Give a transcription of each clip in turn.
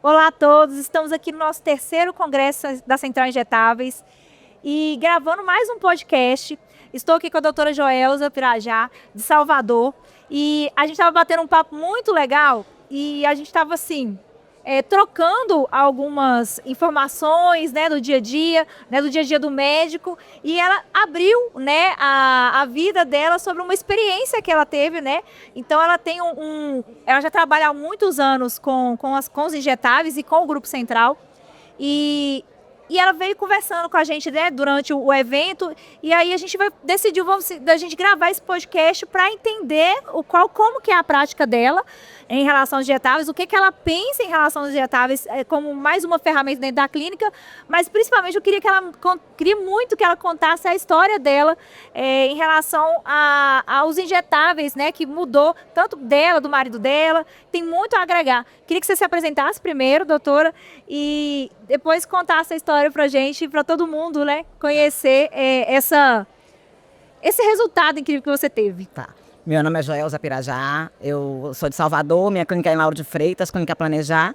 Olá a todos, estamos aqui no nosso terceiro congresso da Central Injetáveis e gravando mais um podcast. Estou aqui com a doutora Joelza Pirajá, de Salvador, e a gente estava batendo um papo muito legal e a gente estava assim, trocando algumas informações, né, do dia a dia do médico, e ela abriu, né, a vida dela sobre uma experiência que ela teve, né? Então ela tem ela já trabalha há muitos anos com os injetáveis e com o Grupo Central, e ela veio conversando com a gente, né, durante o evento, e aí a gente decidiu da gente gravar esse podcast para entender como que é a prática dela em relação aos injetáveis, o que ela pensa em relação aos injetáveis como mais uma ferramenta dentro da clínica, mas principalmente eu queria muito que ela contasse a história dela em relação aos injetáveis, né, que mudou tanto dela, do marido dela, tem muito a agregar. Queria que você se apresentasse primeiro, doutora, e depois contasse a história pra gente, para todo mundo, né, conhecer esse resultado incrível que você teve. Tá. Meu nome é Joelza Pirajá, eu sou de Salvador, minha clínica é em Lauro de Freitas, clínica Planejar.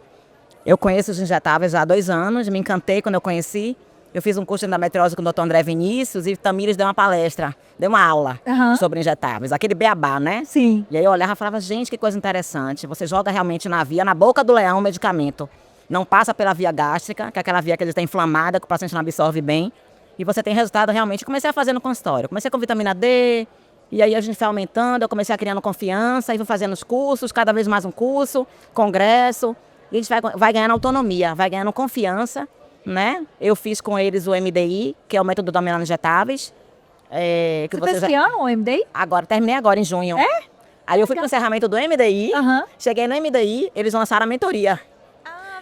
Eu conheço os injetáveis há 2 anos, me encantei quando eu conheci. Eu fiz um curso de endometriose com o Dr. André Vinícius e Tamires deu uma palestra, deu uma aula sobre injetáveis, aquele beabá, né? Sim. E aí eu olhava e falava, gente, que coisa interessante, você joga realmente na boca do leão o medicamento. Não passa pela via gástrica, que é aquela via que ele está inflamada, que o paciente não absorve bem. E você tem resultado realmente. Comecei a fazer no consultório. Comecei com vitamina D, e aí a gente foi aumentando, eu comecei a criando confiança, e fui fazendo os cursos, cada vez mais um curso, congresso, e a gente vai ganhando autonomia, vai ganhando confiança, né? Eu fiz com eles o MDI, que é o método dominando injetáveis. Você fez que ano o MDI? Terminei agora em junho. É? Aí eu fui pro encerramento do MDI, cheguei no MDI, eles lançaram a mentoria.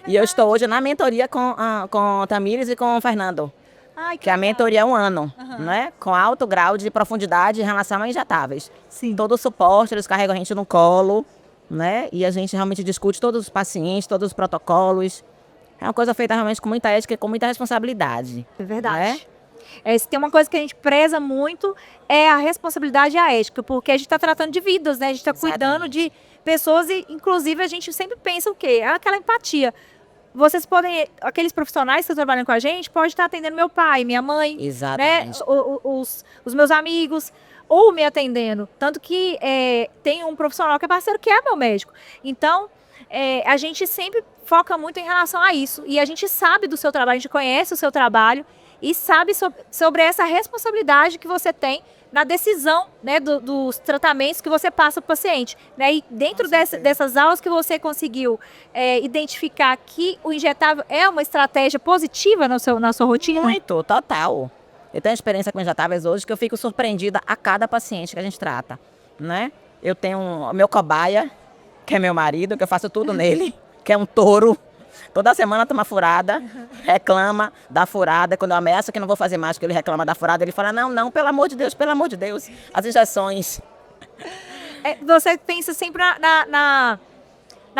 E eu estou hoje na mentoria com Tamires e com o Fernando. Ai, que a mentoria é 1 ano, né? Com alto grau de profundidade em relação a injetáveis. Sim. Todo o suporte, eles carregam a gente no colo, né? E a gente realmente discute todos os pacientes, todos os protocolos. É uma coisa feita realmente com muita ética e com muita responsabilidade. É verdade. Né? Se tem uma coisa que a gente preza muito, é a responsabilidade e a ética, porque a gente está tratando de vidas, né? A gente está cuidando de pessoas e, inclusive, a gente sempre pensa o quê? Aquela empatia. Vocês podem, aqueles profissionais que estão trabalhando com a gente, podem estar atendendo meu pai, minha mãe, exatamente, né? Os meus amigos, ou me atendendo. Tanto que tem um profissional que é parceiro, que é meu médico. Então, a gente sempre foca muito em relação a isso. E a gente sabe do seu trabalho, a gente conhece o seu trabalho e sabe sobre essa responsabilidade que você tem na decisão, né, dos tratamentos que você passa para o paciente. Né? E dentro dessas aulas que você conseguiu identificar que o injetável é uma estratégia positiva na sua rotina? Muito, total. Eu tenho experiência com injetáveis hoje que eu fico surpreendida a cada paciente que a gente trata. Né? Eu tenho o meu cobaia, que é meu marido, que eu faço tudo nele, que é um touro. Toda semana toma furada, reclama da furada. Quando eu ameaço que não vou fazer mais, porque ele reclama da furada, ele fala, não, pelo amor de Deus, as injeções. Você pensa sempre na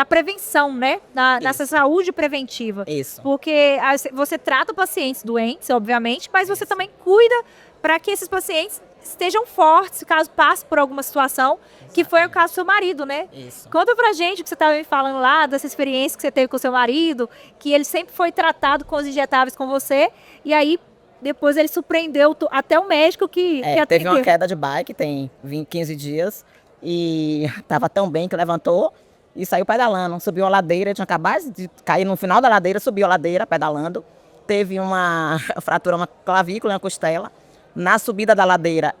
prevenção, né? Nessa saúde preventiva. Isso. Porque você trata pacientes doentes, obviamente, mas você também cuida para que esses pacientes estejam fortes, caso passe por alguma situação, que foi o caso do seu marido, né? Isso. Conta pra gente o que você estava me falando lá, dessa experiência que você teve com o seu marido, que ele sempre foi tratado com os injetáveis com você, e aí depois ele surpreendeu até o médico que atendeu. Teve uma queda de bike, tem 15 dias, e estava tão bem que levantou e saiu pedalando, subiu a ladeira, tinha acabado de cair no final da ladeira, subiu a ladeira pedalando, teve uma fratura, uma clavícula, uma costela. Na subida da ladeira,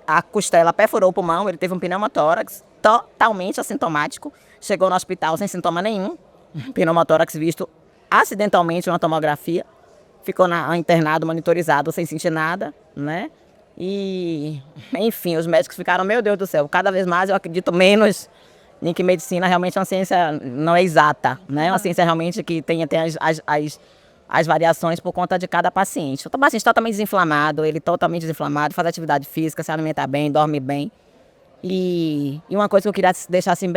a costela perfurou o pulmão, ele teve um pneumotórax totalmente assintomático. Chegou no hospital sem sintoma nenhum. Pneumotórax visto acidentalmente na tomografia. Ficou internado, monitorizado, sem sentir nada, né? E, enfim, os médicos ficaram, meu Deus do céu, cada vez mais eu acredito menos em que medicina realmente é uma ciência não é exata, né? É uma ciência realmente que tem as variações por conta de cada paciente. O paciente totalmente desinflamado, ele totalmente desinflamado, faz atividade física, se alimenta bem, dorme bem. E uma coisa que eu queria deixar assim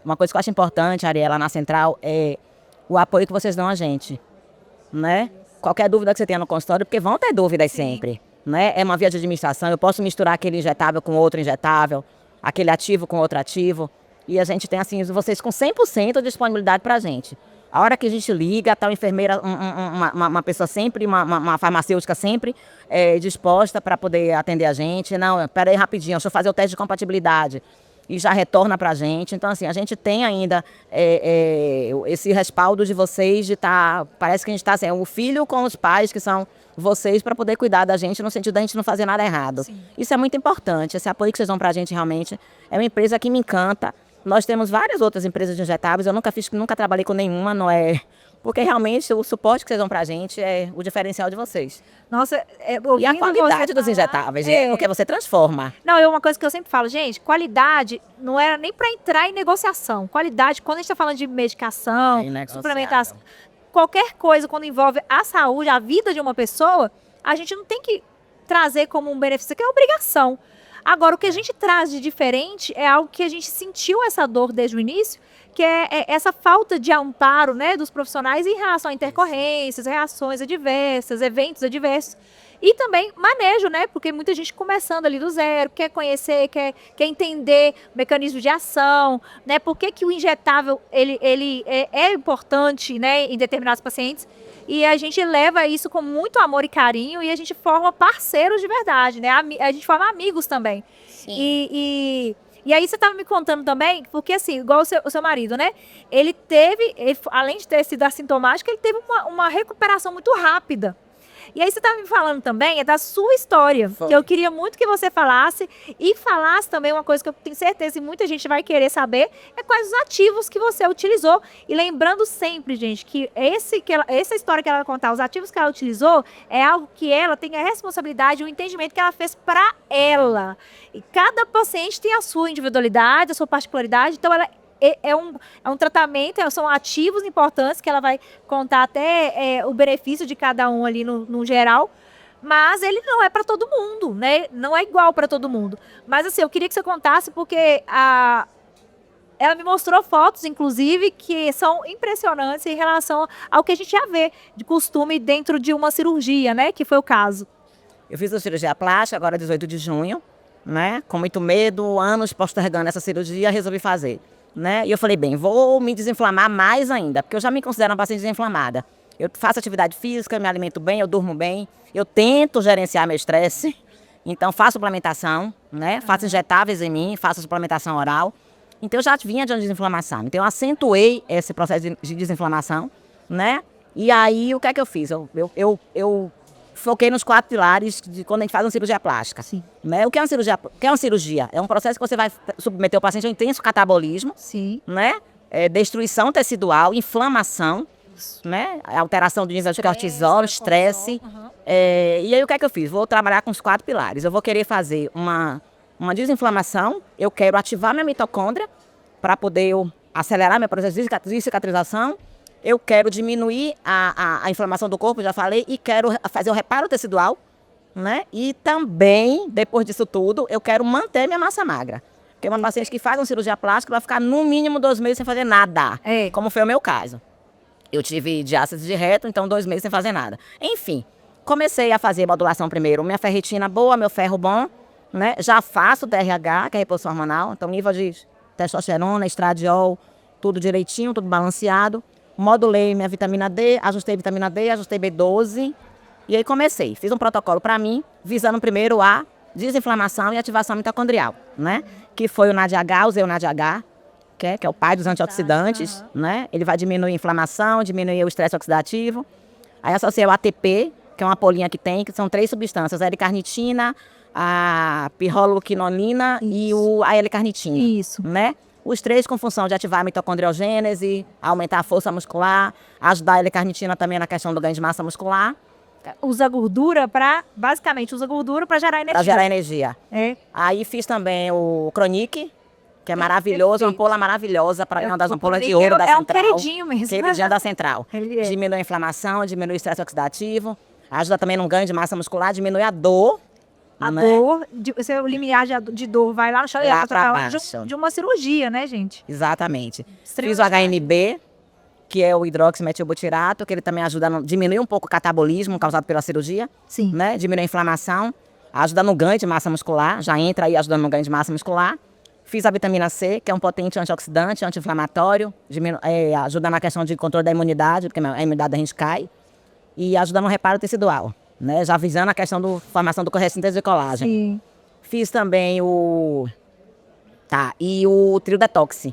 uma coisa que eu acho importante, Ariela, na Central, é o apoio que vocês dão a gente, né? Qualquer dúvida que você tenha no consultório, porque vão ter dúvidas sempre, né? É uma via de administração, eu posso misturar aquele injetável com outro injetável, aquele ativo com outro ativo, e a gente tem assim, vocês com 100% de disponibilidade pra gente. A hora que a gente liga, tá uma enfermeira, uma pessoa sempre, uma farmacêutica sempre disposta para poder atender a gente. Não, peraí rapidinho, deixa eu fazer o teste de compatibilidade. E já retorna para a gente. Então, assim, a gente tem ainda esse respaldo de vocês, de estar... Parece que a gente está assim, o filho com os pais, que são vocês, para poder cuidar da gente, no sentido da gente não fazer nada errado. Sim. Isso é muito importante. Esse apoio que vocês dão para a gente, realmente, é uma empresa que me encanta. Nós temos várias outras empresas de injetáveis, eu nunca trabalhei com nenhuma, não é... Porque realmente o suporte que vocês dão pra gente é o diferencial de vocês. Nossa, e a qualidade dos injetáveis, é o que você transforma. Não, é uma coisa que eu sempre falo, gente, qualidade não era nem para entrar em negociação. Qualidade, quando a gente está falando de medicação, suplementação, qualquer coisa quando envolve a saúde, a vida de uma pessoa, a gente não tem que trazer como um benefício, que é obrigação. Agora, o que a gente traz de diferente é algo que a gente sentiu essa dor desde o início, que é essa falta de amparo, né, dos profissionais em relação a intercorrências, reações adversas, eventos adversos. E também manejo, né? Porque muita gente começando ali do zero, quer conhecer, quer entender o mecanismo de ação, né? Por que o injetável ele é importante, né, em determinados pacientes. E a gente leva isso com muito amor e carinho e a gente forma parceiros de verdade, né? A gente forma amigos também. Sim. E aí você estava me contando também, porque assim, igual o seu marido, né? Ele além de ter sido assintomático, ele teve uma recuperação muito rápida. E aí você estava me falando também, da sua história, que eu queria muito que você falasse, e falasse também uma coisa que eu tenho certeza que muita gente vai querer saber, é quais os ativos que você utilizou. E lembrando sempre, gente, que essa história que ela vai contar, os ativos que ela utilizou, é algo que ela tem a responsabilidade, o entendimento que ela fez para ela. E cada paciente tem a sua individualidade, a sua particularidade, então ela é um tratamento, são ativos importantes que ela vai contar até o benefício de cada um ali no geral, mas ele não é para todo mundo, né? Não é igual para todo mundo. Mas assim, eu queria que você contasse porque ela me mostrou fotos, inclusive, que são impressionantes em relação ao que a gente já vê de costume dentro de uma cirurgia, né? Que foi o caso. Eu fiz a cirurgia plástica agora 18 de junho, né? Com muito medo, anos postergando essa cirurgia, resolvi fazer. Né? E eu falei, bem, vou me desinflamar mais ainda, porque eu já me considero uma paciente desinflamada. Eu faço atividade física, me alimento bem, eu durmo bem, eu tento gerenciar meu estresse, então faço suplementação, né? Faço injetáveis em mim, faço suplementação oral. Então eu já vinha de uma desinflamação, então eu acentuei esse processo de desinflamação, né? E aí o que é que eu fiz? Eu foquei nos 4 pilares de quando a gente faz uma cirurgia plástica. Sim. Né? O que é uma cirurgia? O que é uma cirurgia? É um processo que você vai submeter o paciente a um intenso catabolismo. Sim. Né? Destruição tecidual, inflamação, né? Alteração do nível de cortisol, estresse. Uhum. E aí o que é que eu fiz? Vou trabalhar com os 4 pilares. Eu vou querer fazer uma desinflamação, eu quero ativar minha mitocôndria para poder acelerar meu processo de cicatrização. Eu quero diminuir a inflamação do corpo, já falei, e quero fazer o reparo tecidual, né? E também, depois disso tudo, eu quero manter minha massa magra. Porque uma paciente que faz uma cirurgia plástica vai ficar no mínimo 2 meses sem fazer nada, como foi o meu caso. Eu tive diástase de reto, então 2 meses sem fazer nada. Enfim, comecei a fazer modulação primeiro. Minha ferritina boa, meu ferro bom, né? Já faço DRH, que é reposição hormonal, então nível de testosterona, estradiol, tudo direitinho, tudo balanceado. Modulei minha vitamina D, ajustei vitamina D, ajustei B12. E aí comecei. Fiz um protocolo para mim, visando primeiro a desinflamação e ativação mitocondrial, né? Que foi o NADH, usei o NADH, que é o pai dos antioxidantes, né? Ele vai diminuir a inflamação, diminuir o estresse oxidativo. Aí associei o ATP, que é uma polinha que tem, que são 3 substâncias, a L-carnitina, a pirroluquinolina e a L-carnitina. Isso. Né? Os 3 com função de ativar a mitocondriogênese, aumentar a força muscular, ajudar a L-carnitina também na questão do ganho de massa muscular. Basicamente, usa gordura para gerar energia. Para gerar energia. Aí fiz também o Chronic, que é maravilhoso, uma ampola maravilhosa, para uma das ampolas de ouro da Central. É um queridinho mesmo. Queridinho da Central. Diminui a inflamação, diminui o estresse oxidativo, ajuda também no ganho de massa muscular, diminui a dor. Dor, o limiar de dor vai lá no chão de uma cirurgia, né, gente? Exatamente. Fiz o HNB, que é o hidroximetilbutirato, que ele também ajuda a diminuir um pouco o catabolismo causado pela cirurgia. Sim. Né? Diminui a inflamação, ajuda no ganho de massa muscular, já entra aí ajudando no ganho de massa muscular. Fiz a vitamina C, que é um potente antioxidante, anti-inflamatório, ajuda na questão de controle da imunidade, porque a imunidade da gente cai, e ajuda no reparo tecidual, né? Já visando a questão da formação do corressíntese de colágeno. Sim. Fiz também e o trio detox,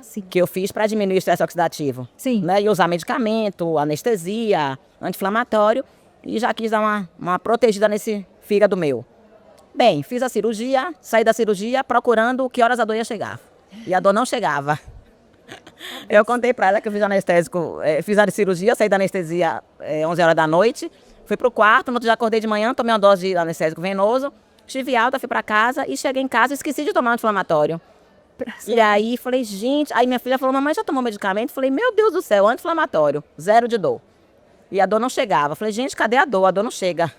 Sim. que eu fiz para diminuir o estresse oxidativo. Sim. Né? E usar medicamento, anestesia, anti-inflamatório, e já quis dar uma protegida nesse fígado meu. Bem, fiz a cirurgia, saí da cirurgia procurando que horas a dor ia chegar. E a dor não chegava. Eu contei para ela que eu fiz anestésico, fiz a cirurgia, saí da anestesia 11 horas da noite, fui pro quarto, no outro dia acordei de manhã, tomei uma dose de anestésico venoso, estive alta, fui para casa e cheguei em casa e esqueci de tomar anti-inflamatório. E aí falei, gente, aí minha filha falou, mamãe já tomou medicamento? Falei, meu Deus do céu, anti-inflamatório, 0 de dor. E a dor não chegava. Falei, gente, cadê a dor? A dor não chega.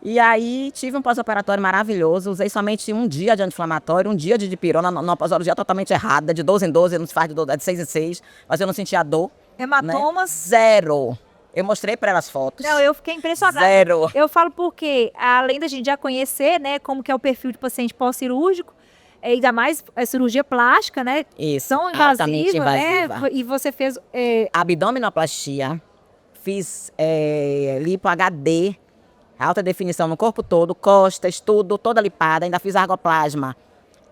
E aí tive um pós-operatório maravilhoso, usei somente um dia de anti-inflamatório, um dia de dipirona, numa pós-operatória totalmente errada, de 12 em 12, não se faz de 6 em 6, mas eu não sentia dor. Hematomas? Né? 0. Eu mostrei para elas fotos. Não, eu fiquei impressionada. 0. Eu falo porque, além da gente já conhecer, né, como que é o perfil de paciente pós-cirúrgico, ainda mais a cirurgia plástica, né? Isso, tão altamente invasiva, invasiva. né? E você fez... Abdominoplastia, fiz lipo HD, alta definição no corpo todo, costas, tudo, toda lipada. Ainda fiz argoplasma,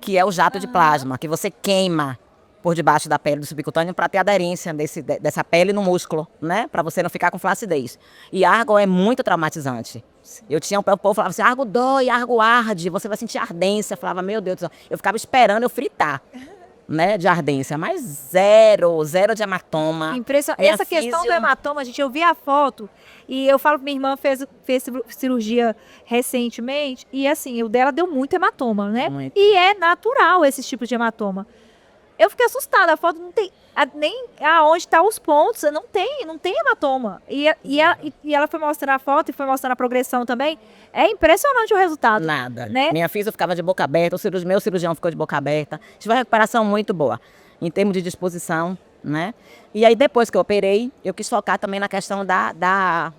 que é o jato de plasma, que você queima por debaixo da pele do subcutâneo para ter aderência dessa pele no músculo, né? Para você não ficar com flacidez. E argo é muito traumatizante. Eu tinha o povo falava assim, argo dói, argo arde, você vai sentir ardência. Eu falava, meu Deus do céu. Eu ficava esperando eu fritar, né? De ardência, mas 0 de hematoma. Impressionante. Essa questão do hematoma, gente, eu vi a foto e eu falo que minha irmã fez cirurgia recentemente e assim, o dela deu muito hematoma, né? Muito. E é natural esses tipos de hematoma. Eu fiquei assustada, a foto não tem, nem aonde estão os pontos, não tem hematoma. E ela foi mostrando a foto e foi mostrando a progressão também. É impressionante o resultado. Nada. Né? Minha filha ficava de boca aberta, meu cirurgião ficou de boca aberta. Tive uma recuperação muito boa, em termos de disposição, né? E aí depois que eu operei, eu quis focar também na questão da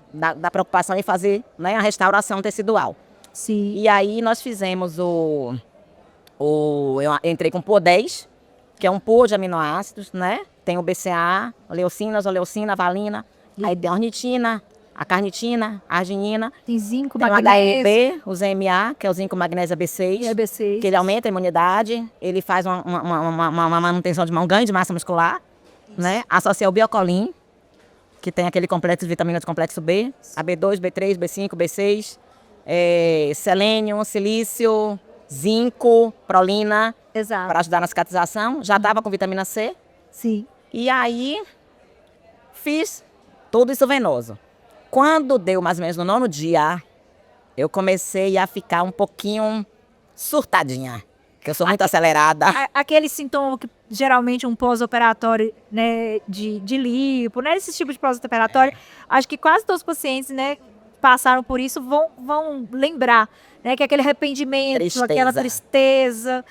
preocupação em fazer, né, a restauração tecidual. Sim. E aí nós fizemos eu entrei com PO10, que é um pô de aminoácidos, né? Tem o BCA, leucina, zoleucina, valina, aí tem a ornitina, a carnitina, a arginina. Tem zinco, tem magnésio. Tem o HRB, o ZMA, que é o zinco magnésio B6. É B6. Que ele aumenta a imunidade, ele faz uma manutenção de um ganho de massa muscular, né? Associa o biocolim, que tem aquele complexo de vitaminas do complexo B, a B2, B3, B5, B6, selênio, silício, zinco, prolina. Exato. Para ajudar na cicatrização. Já estava com vitamina C. Sim. E aí, fiz tudo isso venoso. Quando deu mais ou menos no 9º dia, eu comecei a ficar um pouquinho surtadinha. Porque eu sou muito acelerada. Aquele sintoma que geralmente um pós-operatório, né, de lipo, né, esse tipo de pós-operatório, acho que quase todos os pacientes, né, passaram por isso, vão lembrar, né, que é aquele arrependimento, aquela tristeza.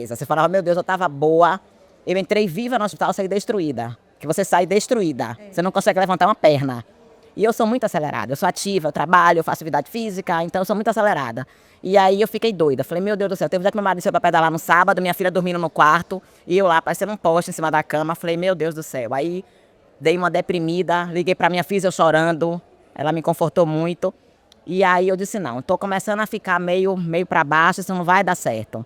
Você falava, meu Deus, eu estava boa. Eu entrei viva no hospital, saí destruída. Que você sai destruída. Você não consegue levantar uma perna. E eu sou muito acelerada. Eu sou ativa, eu trabalho, eu faço atividade física, então eu sou muito acelerada. E aí eu fiquei doida. Falei, meu Deus do céu, teve um dia que meu marido saiu pra pedalar no sábado, minha filha dormindo no quarto, e eu lá parecendo um poste em cima da cama. Falei, meu Deus do céu. Aí dei uma deprimida, liguei pra minha filha chorando. Ela me confortou muito. E aí eu disse, não, tô começando a ficar meio pra baixo, isso não vai dar certo.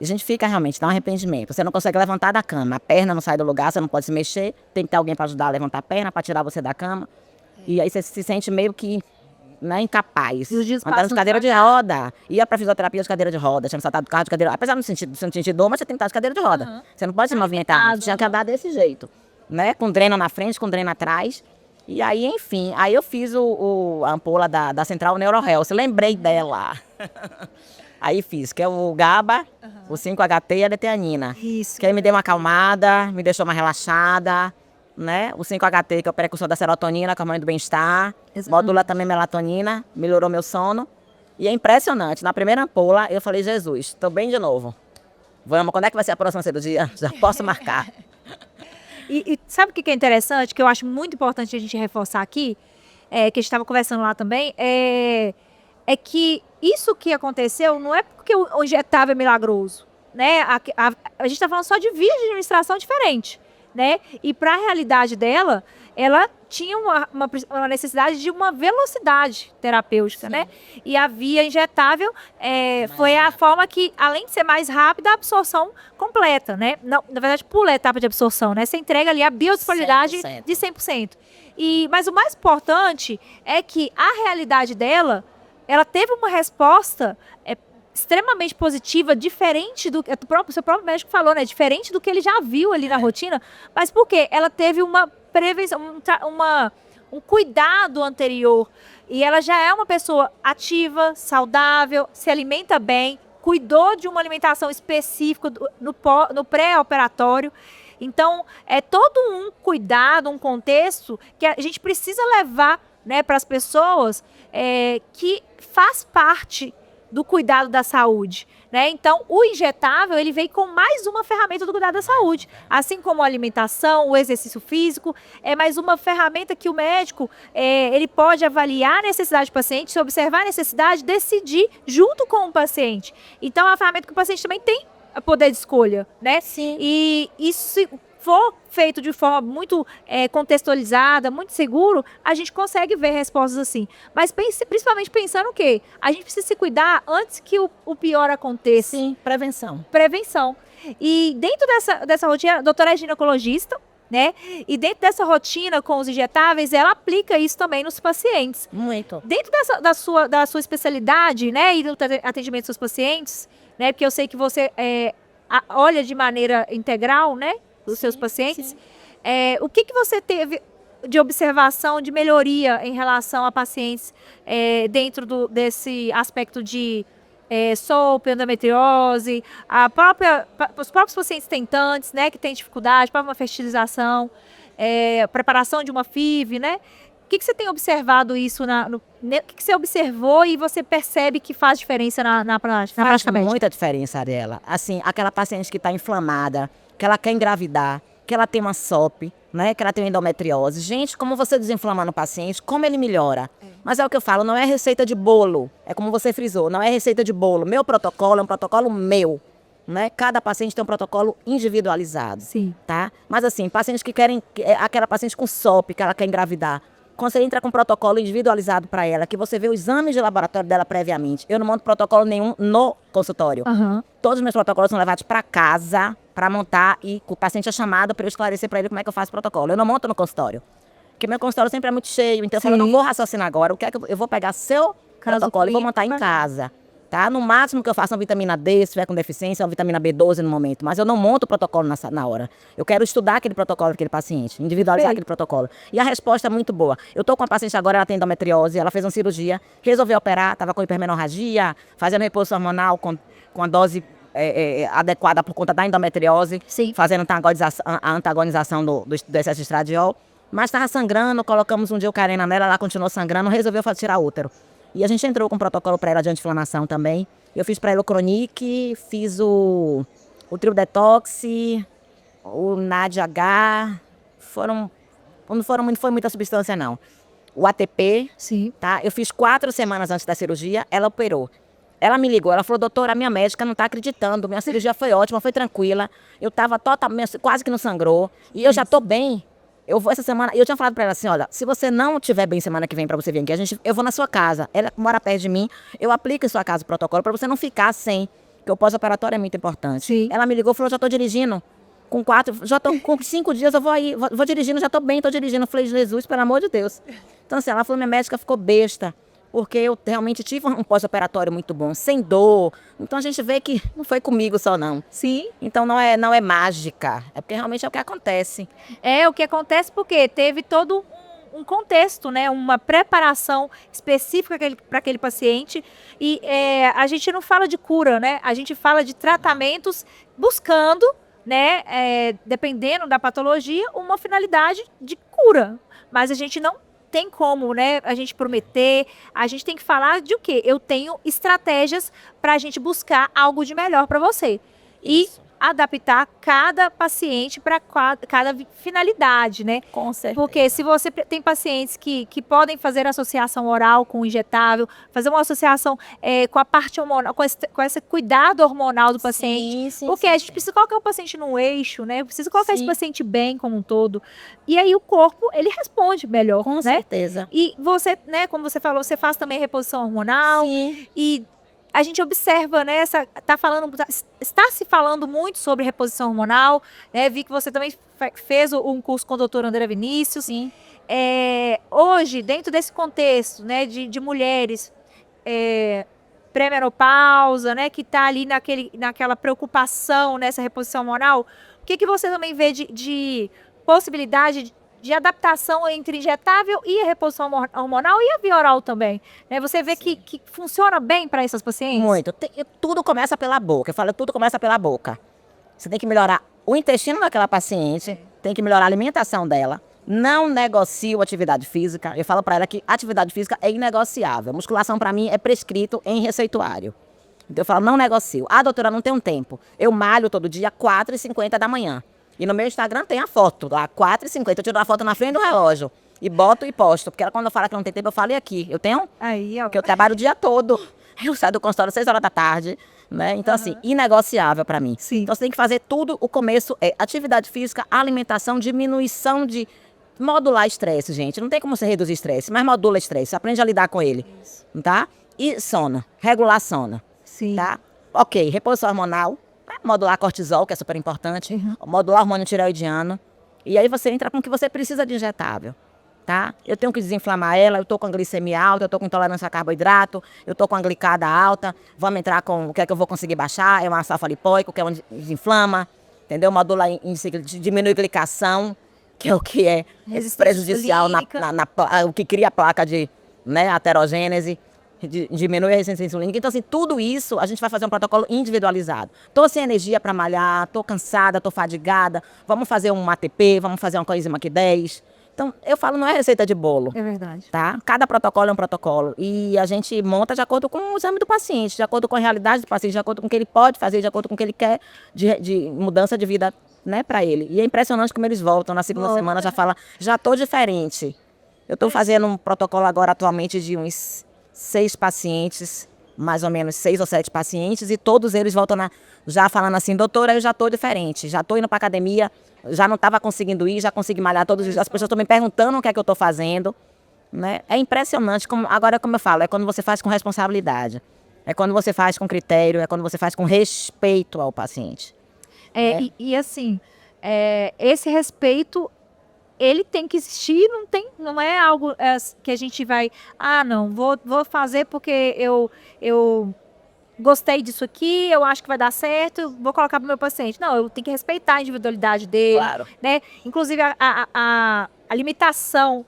E a gente fica realmente, dá um arrependimento. Você não consegue levantar da cama, a perna não sai do lugar, você não pode se mexer, tem que ter alguém para ajudar a levantar a perna, para tirar você da cama. E aí você se sente meio que, né, incapaz. Andando de cadeira de roda. Ia para fisioterapia de cadeira de roda, tinha que saltar do carro de cadeira. Apesar de não sentir dor, mas você tem que estar de cadeira de roda. Você não pode se movimentar, tinha que andar desse jeito. Né? Com dreno na frente, com dreno atrás. E aí, enfim, aí eu fiz a ampola da Central NeuroHealth, lembrei dela. Aí fiz, que é o GABA, o 5-HT e a leteanina. Isso. Que aí me deu uma acalmada, me deixou mais relaxada, né? O 5-HT, que é o precursor da serotonina, que é o hormônio do bem-estar. Modula também melatonina, melhorou meu sono. E é impressionante, na primeira ampola eu falei, Jesus, tô bem de novo. Vamos, quando é que vai ser a próxima cirurgia? Já posso marcar. E sabe o que é interessante, que eu acho muito importante a gente reforçar aqui, que a gente estava conversando lá também, é que isso que aconteceu não é porque o injetável é milagroso. né? A gente está falando só de vias de administração diferente, né? E para a realidade dela, ela tinha uma necessidade de uma velocidade terapêutica, né? E a via injetável foi a forma que, além de ser mais rápida, a absorção completa, né? Não, na verdade, pula a etapa de absorção, né? Você entrega ali a biodisponibilidade 100%. de 100%. Mas o mais importante é que a realidade dela, ela teve uma resposta extremamente positiva, diferente do que o seu próprio médico falou, né? Diferente do que ele já viu ali na rotina. Mas por quê? Ela teve uma prevenção, um cuidado anterior. E ela já é uma pessoa ativa, saudável, se alimenta bem, cuidou de uma alimentação específica no pré-operatório. Então, é todo um cuidado, um contexto que a gente precisa levar, né, para as pessoas que faz parte do cuidado da saúde, né? Então, o injetável, ele vem com mais uma ferramenta do cuidado da saúde. Assim como a alimentação, o exercício físico, é mais uma ferramenta que o médico, ele pode avaliar a necessidade do paciente, se observar a necessidade, decidir junto com o paciente. Então, é uma ferramenta que o paciente também tem poder de escolha, né? Sim. E isso, se for feito de forma muito contextualizada, muito seguro, a gente consegue ver respostas assim. Mas principalmente pensando o quê? A gente precisa se cuidar antes que o pior aconteça. Sim, prevenção. Prevenção. E dentro dessa rotina, a doutora é ginecologista, né? E dentro dessa rotina com os injetáveis, ela aplica isso também nos pacientes. Muito. Dentro da sua especialidade, né, e do atendimento dos seus pacientes, né, porque eu sei que você olha de maneira integral, né, dos seus pacientes, o que você teve de observação, de melhoria em relação a pacientes dentro desse aspecto de SOP, endometriose, os próprios pacientes tentantes, né, que têm dificuldade para uma fertilização, preparação de uma FIV, né? O que você tem observado isso, o que você observou e você percebe que faz diferença na prática? Faz muita diferença, Ariela. Assim, aquela paciente que está inflamada, que ela quer engravidar, que ela tem uma SOP, né, que ela tem endometriose. Gente, como você desinflama no paciente, como ele melhora. Mas é o que eu falo, não é receita de bolo. É como você frisou, não é receita de bolo. Meu protocolo é um protocolo meu, né? Cada paciente tem um protocolo individualizado. Sim. Tá? Mas assim, pacientes que querem, aquela paciente com SOP, que ela quer engravidar, quando você entra com um protocolo individualizado para ela, que você vê os exames de laboratório dela previamente, eu não monto protocolo nenhum no consultório. Uhum. Todos os meus protocolos são levados para casa, para montar, e o paciente é chamado para eu esclarecer para ele como é que eu faço o protocolo. Eu não monto no consultório, porque meu consultório sempre é muito cheio, então eu falo, não vou raciocinar agora, o que é que eu vou pegar seu protocolo e vou montar em casa. Tá? No máximo que eu faço uma vitamina D, se tiver com deficiência, uma vitamina B12 no momento. Mas eu não monto o protocolo na hora. Eu quero estudar aquele protocolo daquele paciente, individualizar aquele protocolo. E a resposta é muito boa. Eu estou com uma paciente agora, ela tem endometriose, ela fez uma cirurgia, resolveu operar, estava com hipermenorragia, fazendo repouso hormonal com a dose adequada por conta da endometriose, fazendo a antagonização do excesso de estradiol. Mas estava sangrando, colocamos um Diocarina nela, ela continuou sangrando, resolveu tirar útero. E a gente entrou com um protocolo para ela de anti-inflamação também. Eu fiz para ela o Cronic, fiz o Trio Detox, o NAD-H. Não foi muita substância, não. O ATP, tá? Eu fiz 4 semanas antes da cirurgia, ela operou. Ela me ligou, ela falou, doutora, a minha médica não está acreditando, minha cirurgia foi ótima, foi tranquila. Eu estava totalmente, quase que não sangrou. E eu já estou bem. Eu vou essa semana, eu tinha falado pra ela assim, olha, se você não estiver bem semana que vem pra você vir aqui, eu vou na sua casa, ela mora perto de mim, eu aplico em sua casa o protocolo pra você não ficar sem, porque o pós-operatório é muito importante. Sim. Ela me ligou e falou, já tô dirigindo, já tô com 5 dias, eu vou aí, vou dirigindo, já tô bem, tô dirigindo. Eu falei, Jesus, pelo amor de Deus. Então assim, ela falou, minha médica ficou besta, porque eu realmente tive um pós-operatório muito bom, sem dor. Então a gente vê que não foi comigo só, não. Sim. Então não é mágica, é porque realmente é o que acontece. É o que acontece porque teve todo um contexto, né? Uma preparação específica para aquele paciente. E a gente não fala de cura, né? A gente fala de tratamentos buscando, né? Dependendo da patologia, uma finalidade de cura. Mas a gente não tem como, né, a gente prometer, a gente tem que falar de o quê? Eu tenho estratégias para a gente buscar algo de melhor para você. E adaptar cada paciente para cada finalidade, né? Com certeza. Porque se você tem pacientes que podem fazer associação oral com o injetável, fazer uma associação com a parte hormonal, com esse cuidado hormonal do paciente. Sim, Porque a gente precisa colocar o paciente no eixo, né? Precisa colocar esse Sim. paciente bem como um todo. E aí o corpo, ele responde melhor, Com né? certeza. E você, né, como você falou, você faz também reposição hormonal. Sim. E a gente observa, né, está se falando muito sobre reposição hormonal, né? Vi que você também fez um curso com o doutor André Vinícius. Sim. Hoje, dentro desse contexto, né, de mulheres pré-menopausa, né, que está ali naquela preocupação nessa reposição hormonal, o que você também vê de possibilidade de adaptação entre injetável e a reposição hormonal e a via oral também, né? Você vê que funciona bem para essas pacientes? Muito. Tudo começa pela boca. Eu falo, tudo começa pela boca. Você tem que melhorar o intestino daquela paciente, tem que melhorar a alimentação dela. Não negocio atividade física. Eu falo para ela que atividade física é inegociável. Musculação para mim é prescrito em receituário. Então eu falo, não negocio. Ah, doutora, não tenho tempo. Eu malho todo dia 4h50 da manhã. E no meu Instagram tem a foto, lá, 4h50. Eu tiro a foto na frente do relógio. E boto e posto. Porque ela, quando eu falo que não tem tempo, eu falo, e aqui? Eu tenho? Aí, ó. Porque eu trabalho o dia todo. Eu saio do consultório às 6 horas da tarde. Né? Então, assim, inegociável para mim. Sim. Então, você tem que fazer tudo. O começo é atividade física, alimentação, diminuição de... Modular estresse, gente. Não tem como você reduzir estresse, mas modula estresse. Você aprende a lidar com ele. Isso. Tá? E sono. Regular sono. Sim. Tá? Ok. Reposição hormonal. Modular cortisol, que é super importante. Modular hormônio tireoidiano. E aí você entra com o que você precisa de injetável. Tá? Eu tenho que desinflamar ela, eu tô com a glicemia alta, eu tô com intolerância a carboididrato, eu tô com a glicada alta, vamos entrar com o que é que eu vou conseguir baixar, é um açafo lipóico, que é onde desinflama, entendeu? Modula diminui a glicação, que é o que é prejudicial, o que cria a placa de, né, aterogênese, diminui a resistência insulínica. Então, assim, tudo isso a gente vai fazer um protocolo individualizado. Tô sem energia para malhar, tô cansada, tô fadigada, vamos fazer um ATP, vamos fazer uma coenzima Q10. Então, eu falo, não é receita de bolo. É verdade. Tá? Cada protocolo é um protocolo. E a gente monta de acordo com o exame do paciente, de acordo com a realidade do paciente, de acordo com o que ele pode fazer, de acordo com o que ele quer de mudança de vida, né, para ele. E é impressionante como eles voltam. Na segunda semana já fala, já tô diferente. Eu tô fazendo um protocolo agora atualmente de uns 6 pacientes, mais ou menos 6 ou 7 pacientes, e todos eles voltam já falando assim, doutora, eu já tô diferente, já tô indo pra academia, já não estava conseguindo ir, já consegui malhar todos os dias. As pessoas estão me perguntando o que é que eu estou fazendo. Né? É impressionante. Agora, como eu falo, é quando você faz com responsabilidade. É quando você faz com critério, é quando você faz com respeito ao paciente. E assim, esse respeito, ele tem que existir, não é algo que a gente vai... não, vou fazer porque eu gostei disso aqui, eu acho que vai dar certo, vou colocar para o meu paciente. Não, eu tenho que respeitar a individualidade dele. Claro. Né? Inclusive a limitação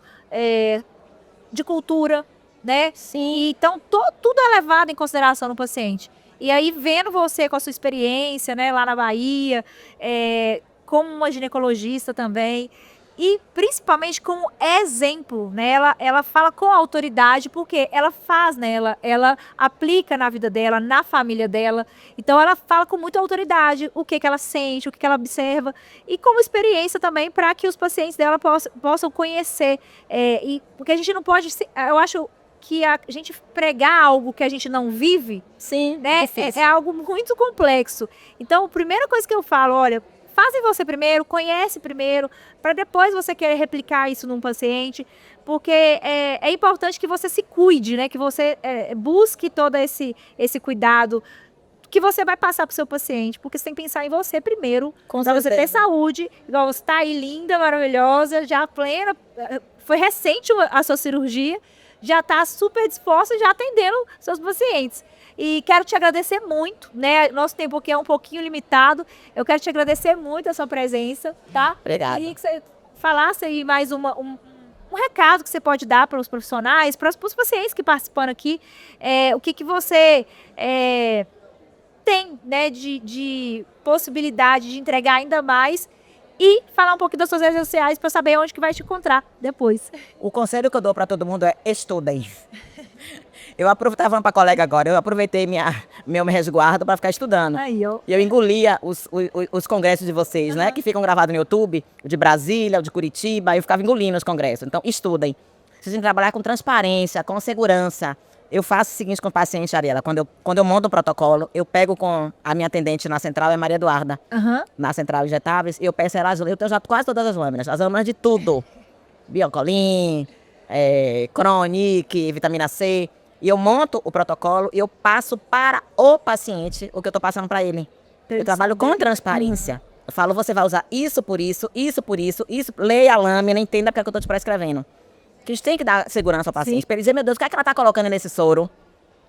de cultura, né? Sim. Então, tudo é levado em consideração no paciente. E aí, vendo você com a sua experiência, né, lá na Bahia, como uma ginecologista também, e principalmente como exemplo, né? Ela fala com autoridade porque ela faz, né? Ela aplica na vida dela, na família dela. Então ela fala com muita autoridade o que ela sente, o que ela observa e como experiência também para que os pacientes dela possam conhecer. Porque a gente não pode, eu acho que a gente pregar algo que a gente não vive, sim, né? É algo muito complexo. Então a primeira coisa que eu falo, olha, faz em você primeiro, conhece primeiro, para depois você querer replicar isso num paciente, porque é importante que você se cuide, né? Que você busque todo esse cuidado que você vai passar para o seu paciente, porque você tem que pensar em você primeiro, para você ter saúde, igual você está aí linda, maravilhosa, já plena, foi recente a sua cirurgia, já está super disposta, já atendendo seus pacientes. E quero te agradecer muito, né? Nosso tempo aqui é um pouquinho limitado. Eu quero te agradecer muito a sua presença, tá? Obrigada. Queria que você falasse aí mais um recado que você pode dar para os profissionais, para os pacientes que participando aqui, o que você tem, né, de possibilidade de entregar ainda mais e falar um pouquinho das suas redes sociais para saber onde que vai te encontrar depois. O conselho que eu dou para todo mundo é estudem. Eu estava falando para colega agora, eu aproveitei meu resguardo para ficar estudando. Aí, ó. E eu engolia os congressos de vocês, né? Que ficam gravados no YouTube, o de Brasília, o de Curitiba, eu ficava engolindo os congressos. Então, estudem. Vocês têm que trabalhar com transparência, com segurança. Eu faço o seguinte com o paciente, Ariela. Quando eu monto um protocolo, eu pego com a minha atendente na central, é Maria Eduarda, na central injetáveis, e eu peço ela, eu tenho já quase todas as lâminas de tudo. Bioncolin, Cronic, vitamina C. E eu monto o protocolo e eu passo para o paciente o que eu estou passando para ele. Eu trabalho com transparência. Eu falo, você vai usar isso por isso, isso por isso, isso. Leia a lâmina, entenda porque é que eu estou te prescrevendo. Que a gente tem que dar segurança ao paciente. Para ele dizer, meu Deus, o que é que ela está colocando nesse soro?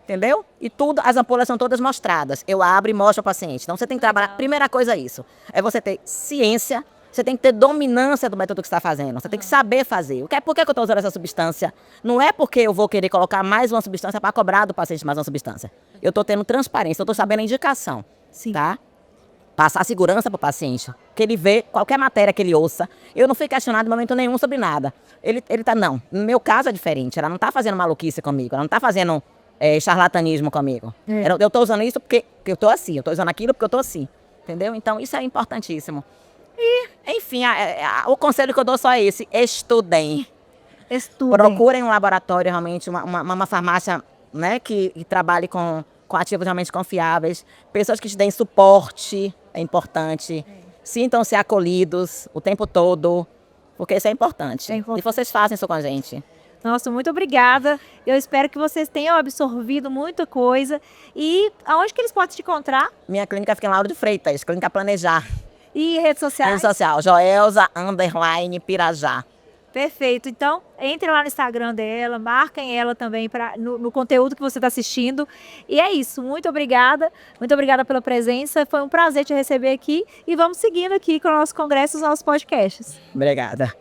Entendeu? E tudo, as ampolas são todas mostradas. Eu abro e mostro ao paciente. Então, você tem que trabalhar. Primeira coisa é isso. É você ter ciência, você tem que ter dominância do método que você está fazendo. Você tem que saber fazer. Por que eu estou usando essa substância? Não é porque eu vou querer colocar mais uma substância para cobrar do paciente mais uma substância. Eu estou tendo transparência, eu estou sabendo a indicação. Sim. Tá? Passar segurança para o paciente. Que ele vê qualquer matéria que ele ouça. Eu não fui questionado em momento nenhum sobre nada. Ele tá, não. No meu caso é diferente. Ela não está fazendo maluquice comigo. Ela não está fazendo charlatanismo comigo. Eu estou usando isso porque eu estou assim. Eu estou usando aquilo porque eu estou assim. Entendeu? Então, isso é importantíssimo. E, enfim, o conselho que eu dou só é esse. Estudem. Procurem um laboratório, realmente, uma farmácia, né, que trabalhe com ativos realmente confiáveis. Pessoas que te deem suporte, é importante. Sintam-se acolhidos o tempo todo, porque isso é importante. E vocês fazem isso com a gente. Nossa, muito obrigada. Eu espero que vocês tenham absorvido muita coisa. E aonde que eles podem te encontrar? Minha clínica fica em Lauro de Freitas, Clínica Planejar. E redes sociais? Rede social, Joelza_Pirajá. Perfeito. Então, entre lá no Instagram dela, marquem ela também no conteúdo que você está assistindo. E é isso. Muito obrigada. Muito obrigada pela presença. Foi um prazer te receber aqui. E vamos seguindo aqui com o nosso congresso, os nossos podcasts. Obrigada.